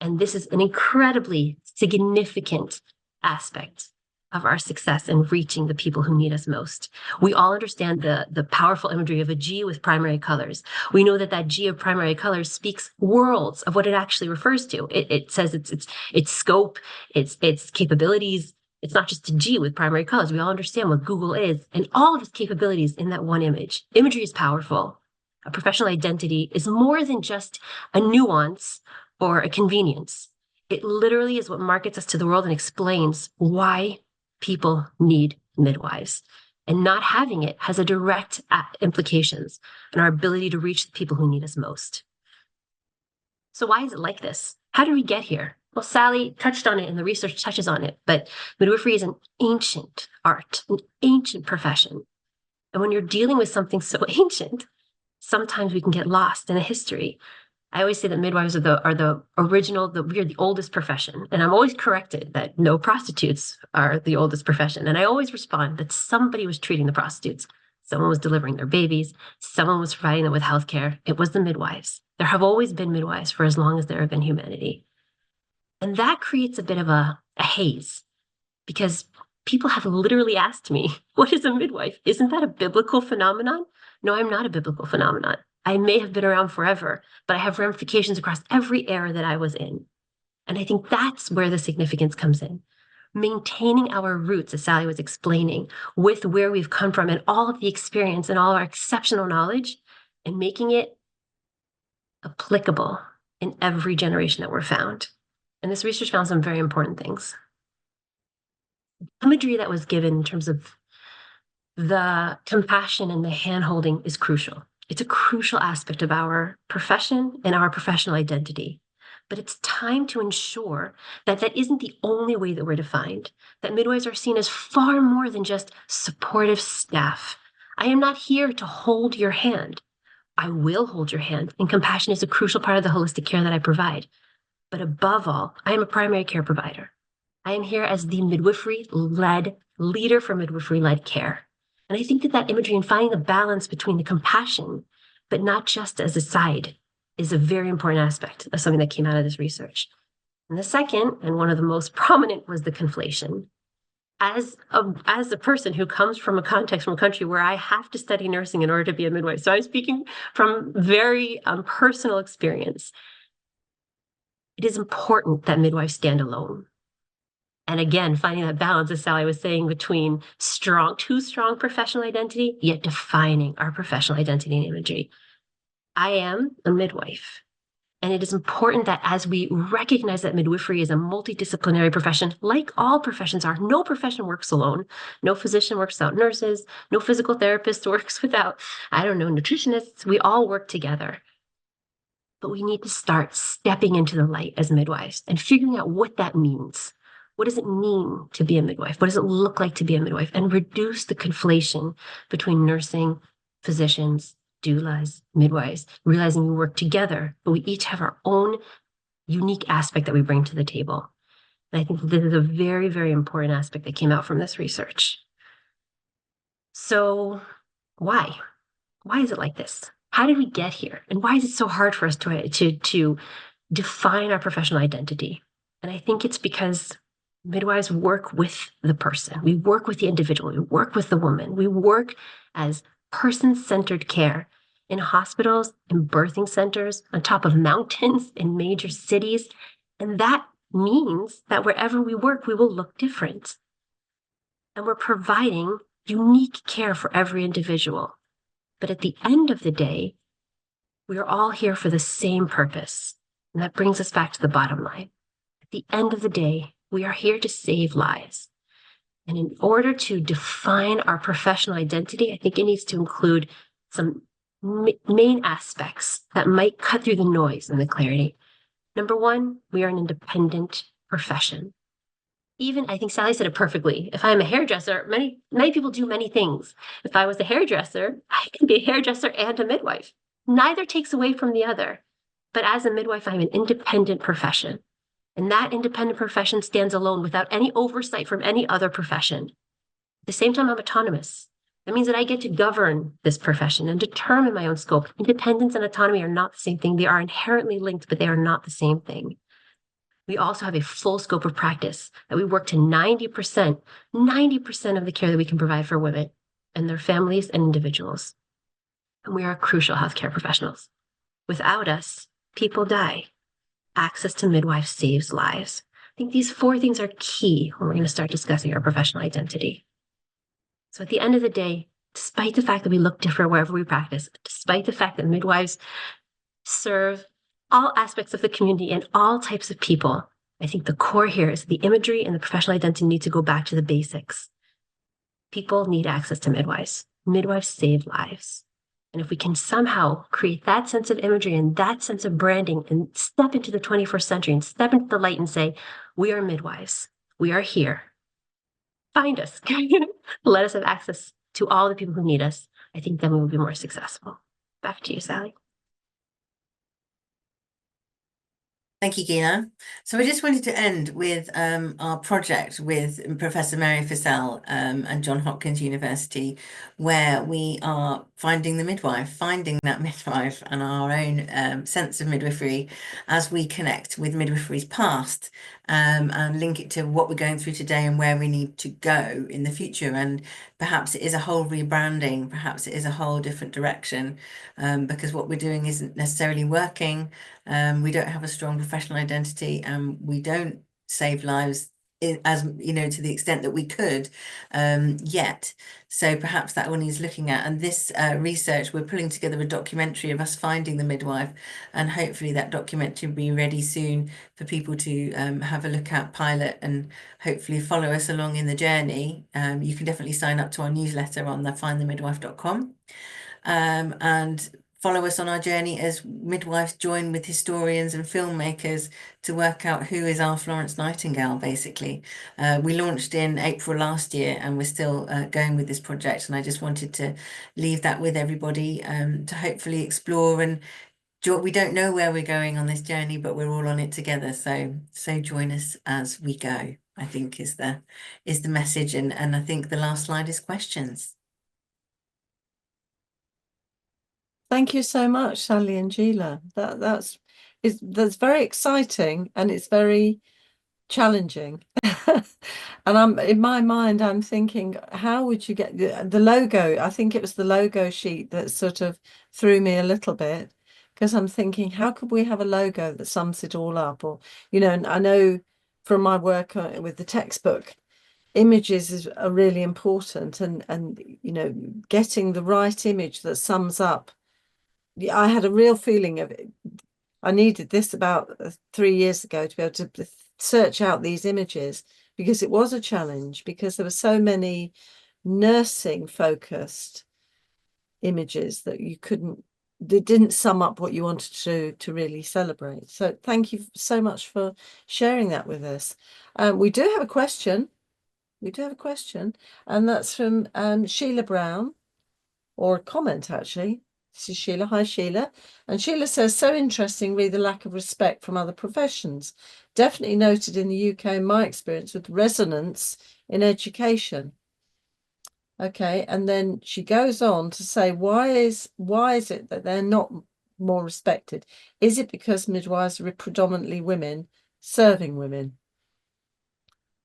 And this is an incredibly significant aspect of our success in reaching the people who need us most. We all understand the powerful imagery of a G with primary colors. We know that that G of primary colors speaks worlds of what it actually refers to. It says its scope, its capabilities. It's not just a G with primary colors. We all understand what Google is and all of its capabilities in that one image. Imagery is powerful. A professional identity is more than just a nuance or a convenience. It literally is what markets us to the world and explains why people need midwives. And not having it has a direct implications on our ability to reach the people who need us most. So why is it like this? How did we get here? Well, Sally touched on it and the research touches on it, but midwifery is an ancient art, an ancient profession. And when you're dealing with something so ancient, sometimes we can get lost in the history. I always say that midwives are the original, we are the oldest profession. And I'm always corrected that no, prostitutes are the oldest profession. And I always respond that somebody was treating the prostitutes. Someone was delivering their babies. Someone was providing them with healthcare. It was the midwives. There have always been midwives for as long as there have been humanity. And that creates a bit of a haze because people have literally asked me, what is a midwife? Isn't that a biblical phenomenon? No, I'm not a biblical phenomenon. I may have been around forever, but I have ramifications across every era that I was in. And I think that's where the significance comes in. Maintaining our roots, as Sally was explaining, with where we've come from and all of the experience and all our exceptional knowledge, and making it applicable in every generation that we're found. And this research found some very important things. Imagery that was given in terms of the compassion and the hand-holding is crucial. It's a crucial aspect of our profession and our professional identity. But it's time to ensure that that isn't the only way that we're defined, that midwives are seen as far more than just supportive staff. I am not here to hold your hand. I will hold your hand, and compassion is a crucial part of the holistic care that I provide. But above all, I am a primary care provider. I am here as the midwifery-led leader for midwifery-led care. And I think that imagery and finding the balance between the compassion, but not just as a side, is a very important aspect of something that came out of this research. And the second, and one of the most prominent, was the conflation. As a person who comes from a context, from a country where I have to study nursing in order to be a midwife, so I'm speaking from very personal experience, it is important that midwives stand alone. And again, finding that balance, as Sally was saying, between too strong professional identity, yet defining our professional identity and imagery. I am a midwife. And it is important that as we recognize that midwifery is a multidisciplinary profession, like all professions are, no profession works alone. No physician works without nurses. No physical therapist works without, nutritionists. We all work together. But we need to start stepping into the light as midwives and figuring out what that means. What does it mean to be a midwife? What does it look like to be a midwife? And reduce the conflation between nursing, physicians, doulas, midwives, realizing we work together, but we each have our own unique aspect that we bring to the table. And I think this is a very, very important aspect that came out from this research. So why? Why is it like this? How did we get here? And why is it so hard for us to define our professional identity? And I think it's because midwives work with the person. We work with the individual. We work with the woman. We work as person-centered care in hospitals, in birthing centers, on top of mountains, in major cities. And that means that wherever we work, we will look different. And we're providing unique care for every individual. But at the end of the day, we are all here for the same purpose. And that brings us back to the bottom line. At the end of the day, we are here to save lives. And in order to define our professional identity, I think it needs to include some main aspects that might cut through the noise and the clarity. Number one, we are an independent profession. Even, I think Sally said it perfectly. If I'm a hairdresser, many people do many things. If I was a hairdresser, I can be a hairdresser and a midwife. Neither takes away from the other. But as a midwife, I'm an independent profession. And that independent profession stands alone without any oversight from any other profession. At the same time, I'm autonomous. That means that I get to govern this profession and determine my own scope. Independence and autonomy are not the same thing. They are inherently linked, but they are not the same thing. We also have a full scope of practice that we work to 90% of the care that we can provide for women and their families and individuals. And we are crucial healthcare professionals. Without us, people die. Access to midwives saves lives. I think these 4 things are key when we're going to start discussing our professional identity. So at the end of the day, despite the fact that we look different wherever we practice, despite the fact that midwives serve all aspects of the community and all types of people, I think the core here is the imagery and the professional identity need to go back to the basics. People need access to midwives. Midwives save lives. And if we can somehow create that sense of imagery and that sense of branding and step into the 21st century and step into the light and say, we are midwives, we are here, find us, let us have access to all the people who need us, I think then we will be more successful. Back to you, Sally. Thank you, Gina. So I just wanted to end with our project with Professor Mary Fussell and Johns Hopkins University, where we are finding that midwife and our own sense of midwifery as we connect with midwifery's past and link it to what we're going through today and where we need to go in the future. And perhaps it is a whole rebranding, perhaps it is a whole different direction because what we're doing isn't necessarily working. We don't have a strong professional identity and we don't save lives as to the extent that we could yet. So perhaps that one needs looking at. And this research, we're pulling together a documentary of us finding the midwife, and hopefully that documentary will be ready soon for people to have a look at, pilot, and hopefully follow us along in the journey. You can definitely sign up to our newsletter on the findthemidwife.com and follow us on our journey as midwives join with historians and filmmakers to work out who is our Florence Nightingale, basically. We launched in April last year and we're still going with this project. And I just wanted to leave that with everybody to hopefully explore. And we don't know where we're going on this journey, but we're all on it together. So join us as we go, I think is the message. And I think the last slide is questions. Thank you so much, Sally and Gila. That's very exciting and it's very challenging. And I'm in my mind, I'm thinking, how would you get the logo? I think it was the logo sheet that sort of threw me a little bit because I'm thinking, how could we have a logo that sums it all up? Or, and I know from my work with the textbook, images are really important, and getting the right image that sums up. I had a real feeling of it. I needed this about 3 years ago to be able to search out these images because it was a challenge, because there were so many nursing focused images that they didn't sum up what you wanted to really celebrate. So thank you so much for sharing that with us. We do have a question. And that's from Sheila Brown, or a comment actually. This is Sheila. Hi, Sheila. And Sheila says, so interestingly, the lack of respect from other professions. Definitely noted in the UK, in my experience, with resonance in education. Okay, and then she goes on to say, why is it that they're not more respected? Is it because midwives are predominantly women serving women?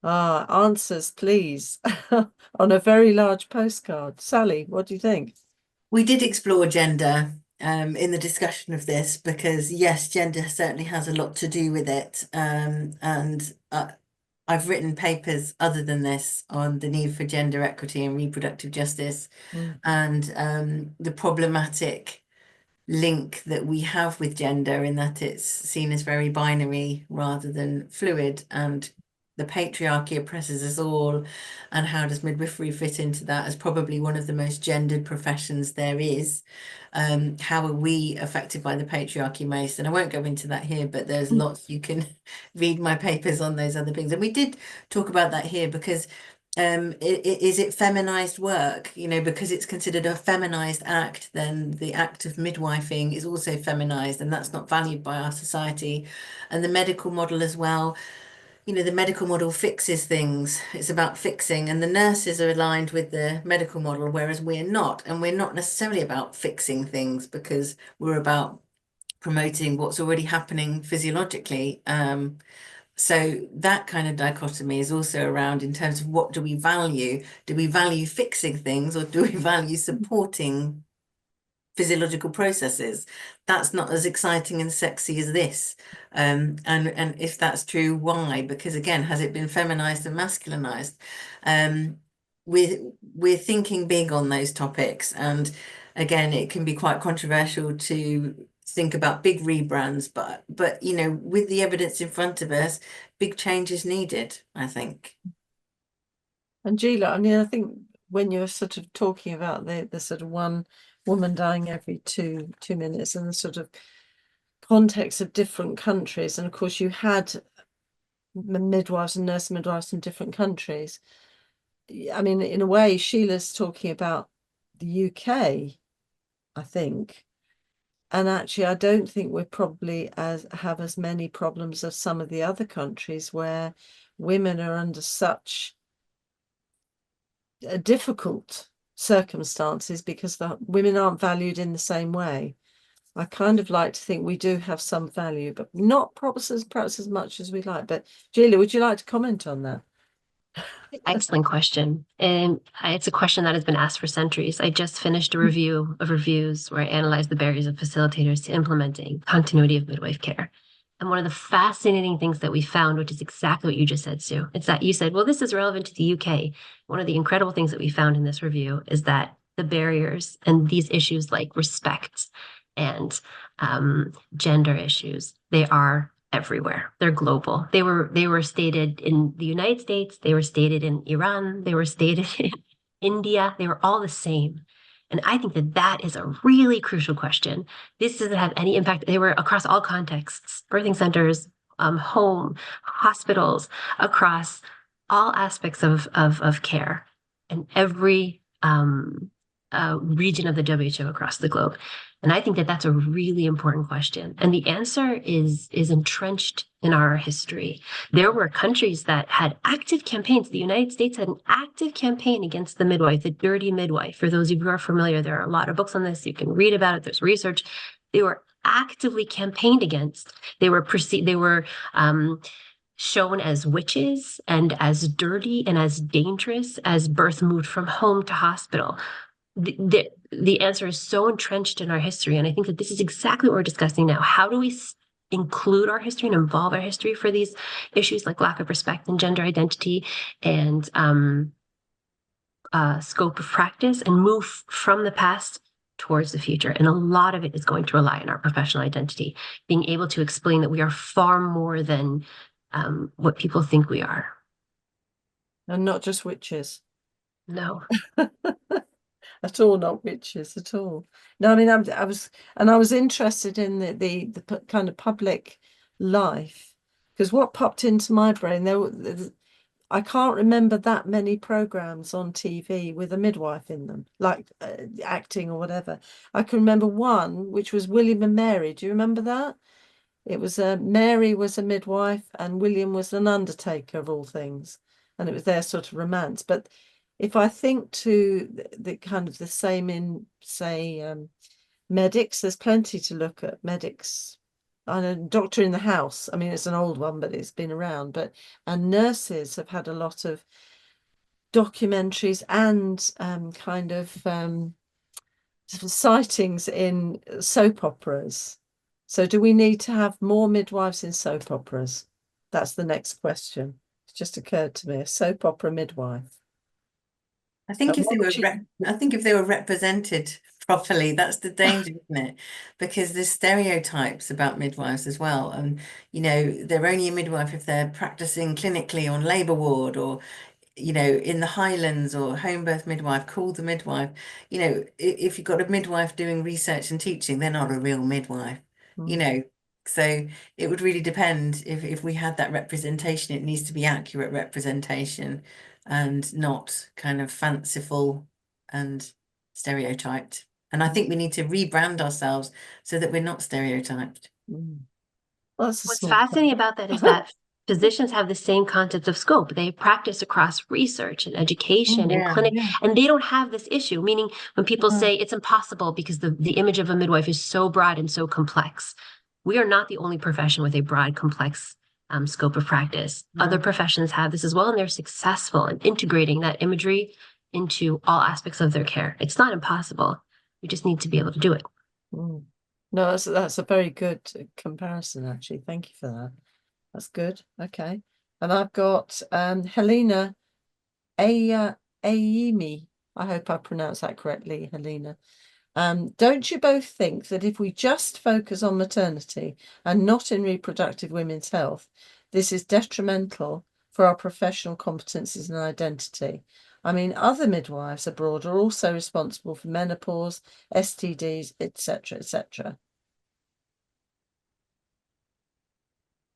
Answers, please, on a very large postcard. Sally, what do you think? We did explore gender in the discussion of this because, yes, gender certainly has a lot to do with it. And I've written papers other than this on the need for gender equity and reproductive justice and the problematic link that we have with gender in that it's seen as very binary rather than fluid, and the patriarchy oppresses us all, and how does midwifery fit into that as probably one of the most gendered professions there is? How are we affected by the patriarchy most? And I won't go into that here, but there's lots you can read my papers on those other things, and we did talk about that here because is it feminized work? You know, because it's considered a feminized act, then the act of midwifing is also feminized, and that's not valued by our society. And the medical model as well, you know, the medical model fixes things. It's about fixing, and the nurses are aligned with the medical model, whereas we're not. And we're not necessarily about fixing things because we're about promoting what's already happening physiologically. So that kind of dichotomy is also around in terms of what do we value? Do we value fixing things or do we value supporting physiological processes? That's not as exciting and sexy as this. And if that's true, why? Because again, has it been feminized and masculinized? We're thinking big on those topics, and again, it can be quite controversial to think about big rebrands, but you know, with the evidence in front of us, big change is needed, I think. And Gila, I mean, I think when you're sort of talking about the sort of one woman dying every two minutes and the sort of context of different countries, and of course you had midwives and nurse midwives from different countries. I mean, in a way, Sheila's talking about the UK, I think. And actually, I don't think we're probably have as many problems as some of the other countries where women are under such difficult circumstances because the women aren't valued in the same way. I kind of like to think we do have some value, but not perhaps as much as we like. But Julia, would you like to comment on that? Excellent question. And it's a question that has been asked for centuries. I just finished a review of reviews where I analyzed the barriers of facilitators to implementing continuity of midwife care. And one of the fascinating things that we found, which is exactly what you just said, Sue, it's that you said, well, this is relevant to the UK. One of the incredible things that we found in this review is that the barriers and these issues like respect and gender issues, they are everywhere. They're global. They were stated in the United States, they were stated in Iran, they were stated in India. They were all the same. And I think that that is a really crucial question. This doesn't have any impact. They were across all contexts, birthing centers, home, hospitals, across all aspects of care and every region of the WHO across the globe. And I think that that's a really important question. And the answer is entrenched in our history. There were countries that had active campaigns. The United States had an active campaign against the midwife, the dirty midwife. For those of you who are familiar, there are a lot of books on this. You can read about it. There's research. They were actively campaigned against. They were shown as witches and as dirty and as dangerous as birth moved from home to hospital. The answer is so entrenched in our history. And I think that this is exactly what we're discussing now. How do we include our history and involve our history for these issues like lack of respect and gender identity and scope of practice, and move from the past towards the future? And a lot of it is going to rely on our professional identity, being able to explain that we are far more than what people think we are. And not just witches. No. At all, not witches at all. No, I mean, I was interested in the kind of public life, because what popped into my brain, I can't remember that many programs on TV with a midwife in them, like acting or whatever. I can remember one which was William and Mary. Do you remember that? It was Mary was a midwife and William was an undertaker of all things, and it was their sort of romance. But if I think to the kind of the same in, say, medics, there's plenty to look at. Medics, I know Doctor in the House. I mean, it's an old one, but it's been around. And nurses have had a lot of documentaries and kind of sightings in soap operas. So do we need to have more midwives in soap operas? That's the next question. It's just occurred to me, a soap opera midwife. I think if they were, What would you- I think if they were represented properly, that's the danger, isn't it? Because there's stereotypes about midwives as well, and they're only a midwife if they're practicing clinically on labour ward, or in the Highlands, or home birth midwife, called the midwife. If you've got a midwife doing research and teaching, they're not a real midwife. So it would really depend if we had that representation. It needs to be accurate representation and not kind of fanciful and stereotyped. And I think we need to rebrand ourselves so that we're not stereotyped. Mm. Well, that's a What's small fascinating about that is that physicians have the same concept of scope. They practice across research and education and clinic, and they don't have this issue. Meaning, when people say it's impossible because the image of a midwife is so broad and so complex, we are not the only profession with a broad, complex scope of practice. Other professions have this as well, and they're successful in integrating that imagery into all aspects of their care. It's not impossible. We just need to be able to do it. No, that's a very good comparison, actually. Thank you for that. That's good. Okay. And I've got Helena Aimi. I hope I pronounced that correctly, Helena. Don't you both think that if we just focus on maternity and not in reproductive women's health, this is detrimental for our professional competencies and identity? I mean, other midwives abroad are also responsible for menopause, STDs, etc., etc.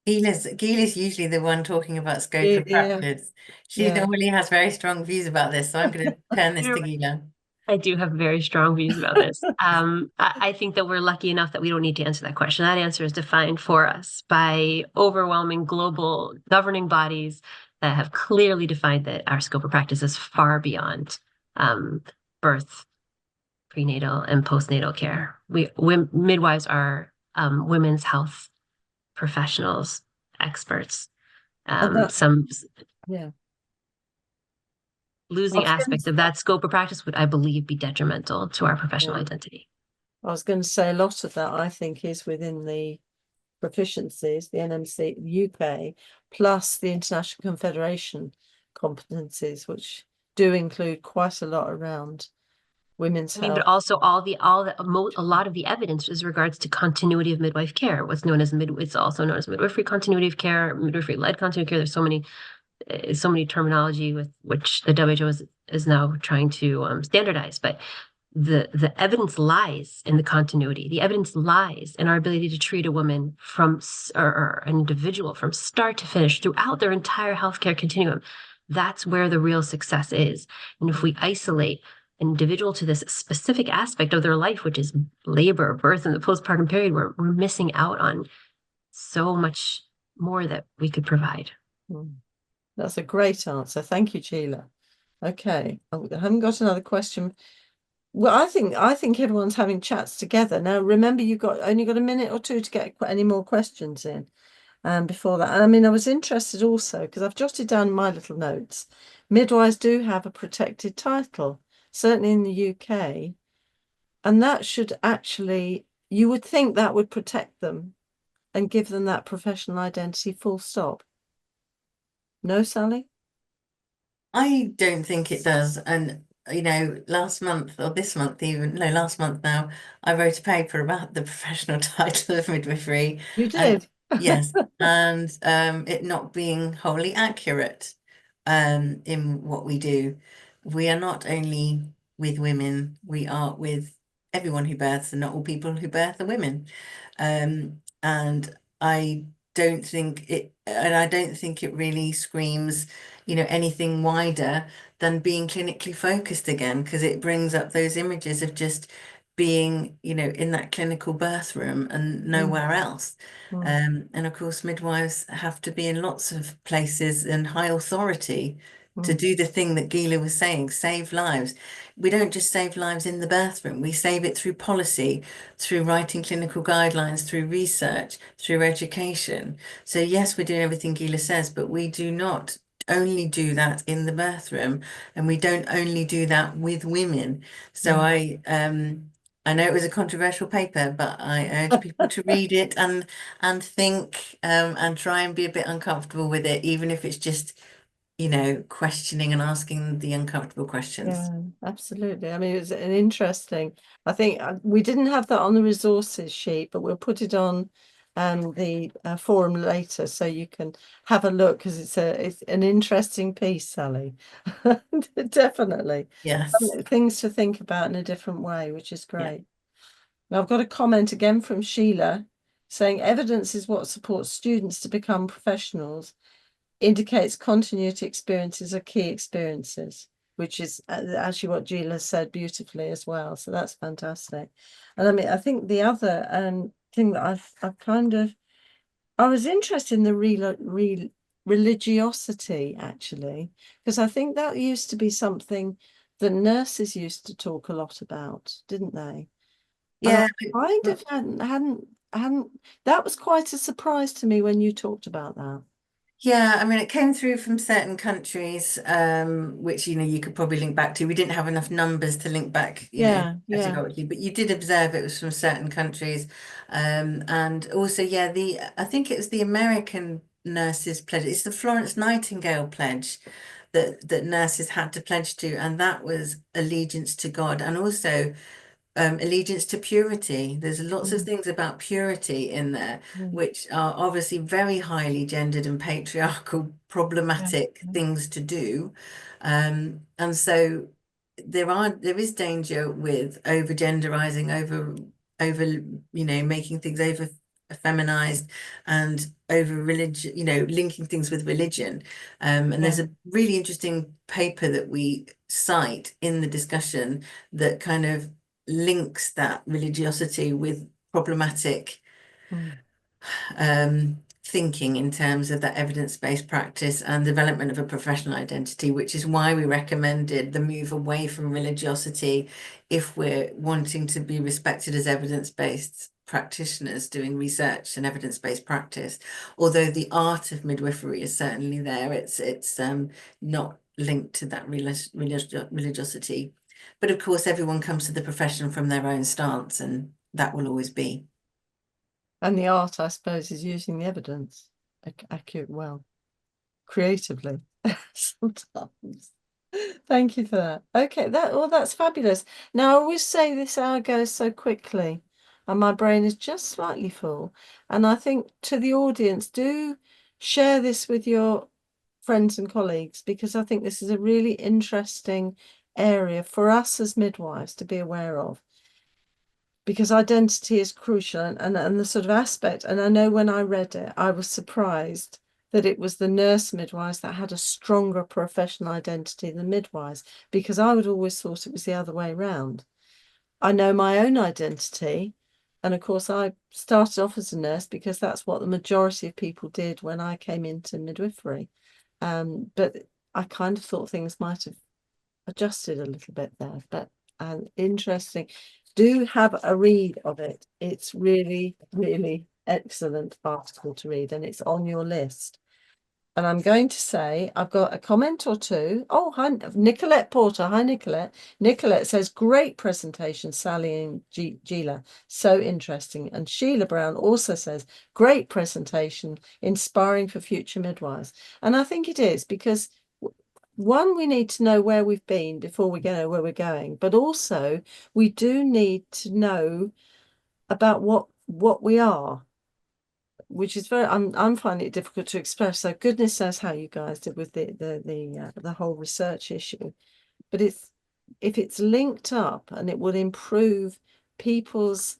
Gila's usually the one talking about scope of practice. She normally has very strong views about this, so I'm going to turn this to Gila. I do have very strong views about this. I think that we're lucky enough that we don't need to answer that question. That answer is defined for us by overwhelming global governing bodies that have clearly defined that our scope of practice is far beyond birth, prenatal, and postnatal care. Midwives are women's health professionals, experts. Losing aspects of that scope of practice would, I believe, be detrimental to our professional identity. I was going to say a lot of that, I think, is within the proficiencies, the NMC, the UK, plus the International Confederation competencies, which do include quite a lot around women's health. But also a lot of the evidence as regards to continuity of midwife care, what's known as it's also known as midwifery continuity of care, midwifery-led continuity of care. There's so many terminology with which the WHO is now trying to standardize, but the evidence lies in the continuity. The evidence lies in our ability to treat a woman or an individual from start to finish throughout their entire healthcare continuum. That's where the real success is. And if we isolate an individual to this specific aspect of their life, which is labor, birth, and the postpartum period, we're missing out on so much more that we could provide. That's a great answer. Thank you, Gila. Okay, I haven't got another question. Well, I think everyone's having chats together. Now, remember, you've only got a minute or two to get any more questions in before that. And I mean, I was interested also, because I've jotted down my little notes. Midwives do have a protected title, certainly in the UK. And that should actually, you would think that would protect them and give them that professional identity, full stop. No, Sally? I don't think it does. And last month or this month even, no, last month now, I wrote a paper about the professional title of midwifery. You did? Yes, and it not being wholly accurate in what we do. We are not only with women, we are with everyone who births, and not all people who birth are women. And I don't think it, and I don't think it really screams, you know, anything wider than being clinically focused again, because it brings up those images of just being, you know, in that clinical birth room and nowhere else. And of course, midwives have to be in lots of places and high authority to do the thing that Gila was saying, save lives. We don't just save lives in the birth room, we save it through policy, through writing clinical guidelines, through research, through education. So yes, we're doing everything Gila says, but we do not only do that in the birth room, and we don't only do that with women. So I know it was a controversial paper, but I urge people to read it and think and try and be a bit uncomfortable with it, even if it's just, you know, questioning and asking the uncomfortable questions. Yeah, absolutely. I mean, it's an interesting. I think we didn't have that on the resources sheet, but we'll put it on the forum later, so you can have a look, because it's an interesting piece, Sally. Definitely. Yes. Things to think about in a different way, which is great. Now I've got a comment again from Sheila saying evidence is what supports students to become professionals, indicates continuity experiences are key experiences, which is actually what Gila said beautifully as well. So that's fantastic. And I mean, I think the other thing that I was interested in the religiosity, actually, because I think that used to be something that nurses used to talk a lot about, didn't they? Yeah. Kind of hadn't that was quite a surprise to me when you talked about that. Yeah, I mean, it came through from certain countries, which, you know, you could probably link back to. We didn't have enough numbers to link back, you know, Yeah. categorically, but you did observe it was from certain countries. And also, yeah, I think it was the American nurses pledge. It's the Florence Nightingale pledge that nurses had to pledge to, and that was allegiance to God, and also allegiance to purity. There's lots of things about purity in there, which are obviously very highly gendered and patriarchal, problematic things to do. And so there is danger with over genderizing, over, you know, making things over feminized and over religion, you know, linking things with religion. And there's a really interesting paper that we cite in the discussion that kind of links that religiosity with problematic thinking in terms of that evidence-based practice and development of a professional identity, which is why we recommended the move away from religiosity if we're wanting to be respected as evidence-based practitioners doing research and evidence-based practice. Although the art of midwifery is certainly there, it's not linked to that religiosity. But of course, everyone comes to the profession from their own stance, and that will always be. And the art, I suppose, is using the evidence creatively sometimes. Thank you for that. Okay, that's fabulous. Now, I always say this hour goes so quickly, and my brain is just slightly full. And I think to the audience, do share this with your friends and colleagues, because I think this is a really interesting area for us as midwives to be aware of, because identity is crucial, and the sort of aspect. And I know when I read it, I was surprised that it was the nurse midwives that had a stronger professional identity than midwives, because I would always thought it was the other way around. I know my own identity, and of course I started off as a nurse because that's what the majority of people did when I came into midwifery. But I kind of thought things might have adjusted a little bit there. But interesting. Do have a read of it. It's really, really excellent article to read, and it's on your list. And I'm going to say, I've got a comment or two. Oh, hi, Nicolette Porter. Hi, Nicolette. Nicolette says, great presentation, Sally and Gila. So interesting. And Sheila Brown also says, great presentation, inspiring for future midwives. And I think it is, because one, we need to know where we've been before we know where we're going. But also, we do need to know about what we are, which is I'm finding it difficult to express. So goodness knows how you guys did with the whole research issue. But if it's linked up, and it will improve people's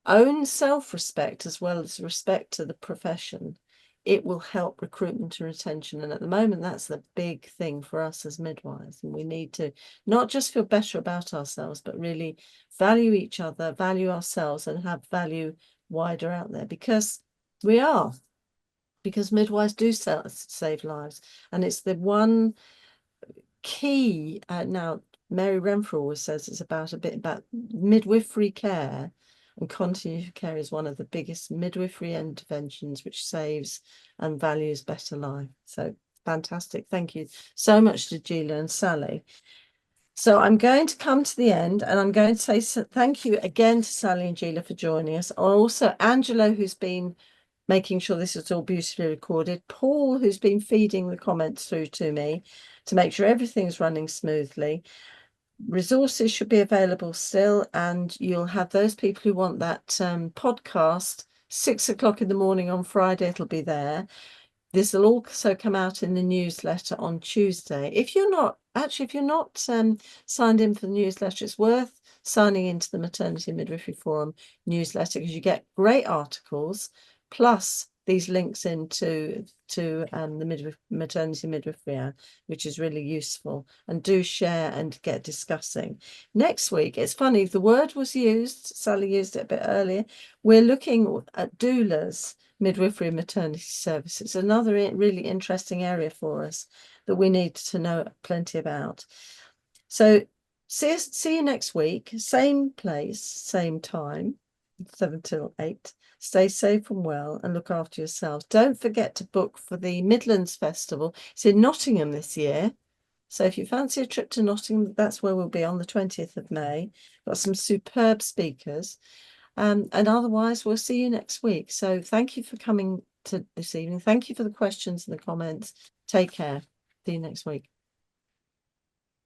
own self-respect as well as respect to the profession, it will help recruitment and retention. And at the moment, that's the big thing for us as midwives. And we need to not just feel better about ourselves, but really value each other, value ourselves, and have value wider out there, because we are. Because midwives do save lives. And it's the one key. Now, Mary Renfrew always says it's about a bit about midwifery care, and continuity of care is one of the biggest midwifery interventions which saves and values better life. So fantastic. Thank you so much to Gila and Sally. So I'm going to come to the end, and I'm going to say thank you again to Sally and Gila for joining us. Also, Angela, who's been making sure this is all beautifully recorded. Paul, who's been feeding the comments through to me to make sure everything's running smoothly. Resources should be available still, and you'll have those people who want that podcast 6 o'clock in the morning on Friday. It'll be there. This will also come out in the newsletter on Tuesday. If you're not signed in for the newsletter, it's worth signing into the Maternity Midwifery Forum newsletter, because you get great articles plus these links into the Maternity Midwifery, which is really useful. And do share and get discussing. Next week, it's funny, the word was used, Sally used it a bit earlier. We're looking at doulas, midwifery and maternity service. It's another really interesting area for us that we need to know plenty about. So see you next week, same place, same time, 7 till 8. Stay safe and well, and look after yourselves. Don't forget to book for the Midlands Festival. It's in Nottingham this year. So if you fancy a trip to Nottingham, that's where we'll be on the 20th of May. Got some superb speakers. And otherwise, we'll see you next week. So thank you for coming to this evening. Thank you for the questions and the comments. Take care. See you next week.